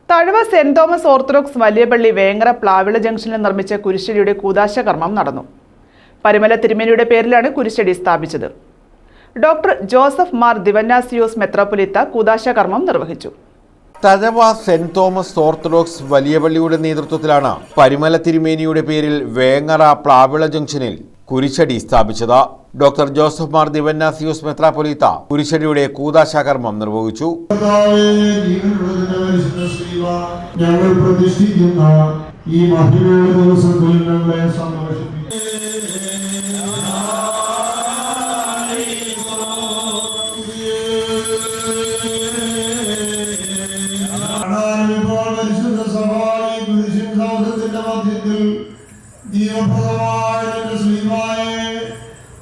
Thazhava saint Thomas orthodox Valiyapalli Vengara Plavila ജംഗ്ഷനിൽ നിർമ്മിച്ച കുരിശടിയുടെ കൂദാശ കർമ്മം നടന്നു. പരിമല തിരുമേനിയുടെ പേരിലാണ് കുരിശടി സ്ഥാപിച്ചത്. ഡോക്ടർ ജോസഫ് മാർ ദിവന്നാസിയോസ് മെത്രാപ്പൊലീത്ത കൂദാശ കർമ്മം നിർവഹിച്ചു. തഴവ സെന്റ് തോമസ് ഓർത്തഡോക്സ് വലിയപള്ളിയുടെ നേതൃത്വത്തിലാണ് പരിമല തിരുമേനിയുടെ പേരിൽ വേങ്ങര പ്ലാവിള ജംഗ്ഷനിൽ കുരിശടി സ്ഥാപിച്ചത്. ഡോക്ടർ ജോസഫ് മാർ ദിവന്നാസിയോസ് മെത്രാപ്പൊലീത്ത കുരിശടിയുടെ കൂദാശ കർമ്മം നിർവഹിച്ചു. ഞങ്ങൾ പ്രതിഷ്ഠിക്കുന്ന ഈ മഹിമയുടെ ദിവസത്തിൽ ഞങ്ങളെ സന്തോഷിപ്പിക്കും.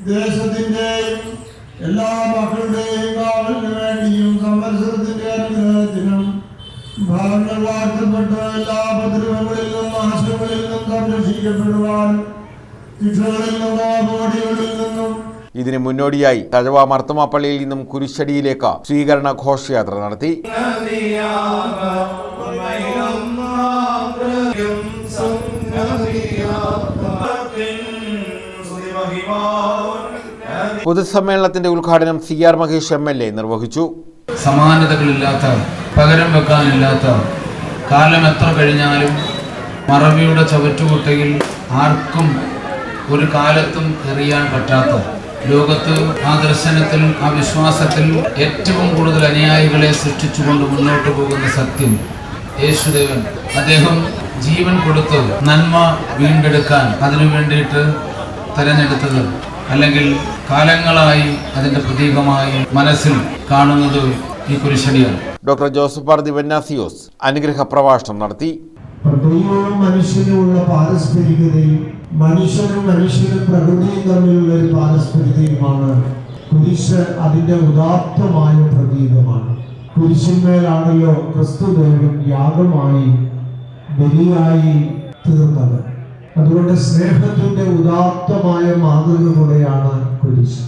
ദേശത്തിന്റെയും എല്ലാ മക്കളുടെയും കാവലിന് വേണ്ടിയും സംവത്സരത്തിന്റെ അനുഗ്രഹത്തിനും ഭവങ്ങൾ വാഴ്ത്തപ്പെട്ട എല്ലാ ഉപദ്രവങ്ങളിൽ നിന്നും നാശങ്ങളിൽ നിന്നും സംരക്ഷിക്കപ്പെടുവാൻ ശിക്ഷകളിൽ നിന്നും അപകടങ്ങളിൽ നിന്നും. ഇതിന് മുന്നോടിയായി തഴവ മർത്തമാപ്പള്ളിയിൽ നിന്നും കുരിശടിയിലേക്ക് സ്വീകരണ ഘോഷയാത്ര നടത്തി. പൊതുസമ്മേളനത്തിന്റെ ഉദ്ഘാടനം CR മഹേഷ് MLA നിർവഹിച്ചു. സമാനതകളില്ലാത്ത, പകരം വെക്കാനില്ലാത്ത, കാലം എത്ര കഴിഞ്ഞാലും മറവിയുടെ ചവറ്റുകുട്ടയിൽ ആർക്കും ഒരു കാലത്തും എറിയാൻ പറ്റാത്ത, ലോകത്ത് ആ ദർശനത്തിൽ, ആ വിശ്വാസത്തിൽ ഏറ്റവും കൂടുതൽ അനുയായികളെ സൃഷ്ടിച്ചുകൊണ്ട് മുന്നോട്ട് പോകുന്ന സത്യം യേശുദേവൻ അദ്ദേഹം ജീവൻ കൊടുത്ത് നന്മ വീണ്ടെടുക്കാൻ അതിനു വേണ്ടിയിട്ട് തെരഞ്ഞെടുത്തത്, അല്ലെങ്കിൽ കാലങ്ങളായി അതിന്റെ പ്രതീകമായി മനസ്സിൽ കാണുന്നത് ഈ കുരിശടിയാണ്. ഡോക്ടർ ജോസഫ് മാർ ദിവന്നാസിയോസ് അനുഗ്രഹ പ്രഭാഷണം നടത്തി. ദൈവവും മനുഷ്യനുമുള്ള പാരസ്പരികതയും മനുഷ്യനും പ്രകൃതിയും തമ്മിലുള്ള ഒരു പാരസ്പരികതയുമാണ് കുരിശ്. അതിന്റെ ഉദാത്തമായ പ്രതീകമാണ്. കുരിശിന്മേലാണല്ലോ ക്രിസ്തുദേവൻ യാഗമായി ബലിയായി തീർന്നത്. അതുകൊണ്ട് സ്നേഹത്തിന്റെ ഉദാത്തമായ മാതൃക കൂടെയാണ് കുരിശ്.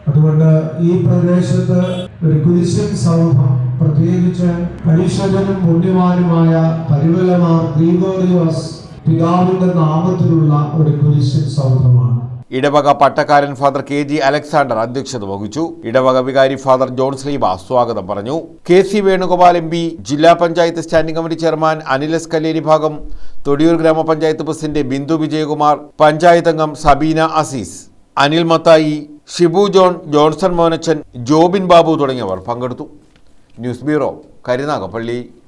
അതുകൊണ്ട് ഈ പ്രദേശത്ത് ഒരു കുരിശൻ സൗധം, പ്രത്യേകിച്ച് പരിശുദ്ധനും പുണ്യവാനുമായ പരിമല മാർ ഗ്രിഗോറിയോസ് പിതാവിന്റെ നാമത്തിലുള്ള ഒരു കുരിശൻ സൗധമാണ്. ഇടവക പട്ടക്കാരൻ ഫാദർ KG അലക്സാണ്ടർ അധ്യക്ഷത വഹിച്ചു. ഇടവക വികാരി ഫാദർ ജോൺ ശ്രീബ സ്വാഗതം പറഞ്ഞു. KC വേണുഗോപാൽ MP, ജില്ലാ panchayat standing committee chairman Anilas Kalleri ഭാഗം, തൊടിയൂർ ഗ്രാമപഞ്ചായത്ത് പ്രസിഡന്റ് ബിന്ദു വിജയകുമാർ, പഞ്ചായത്ത് അംഗം സബീന അസീസ്, അനിൽ മത്തായി, ഷിബു ജോൺ, ജോൺസൺ മോനച്ചൻ, ജോബിൻ ബാബു തുടങ്ങിയവർ പങ്കെടുത്തു. News bureau, Karunagappally.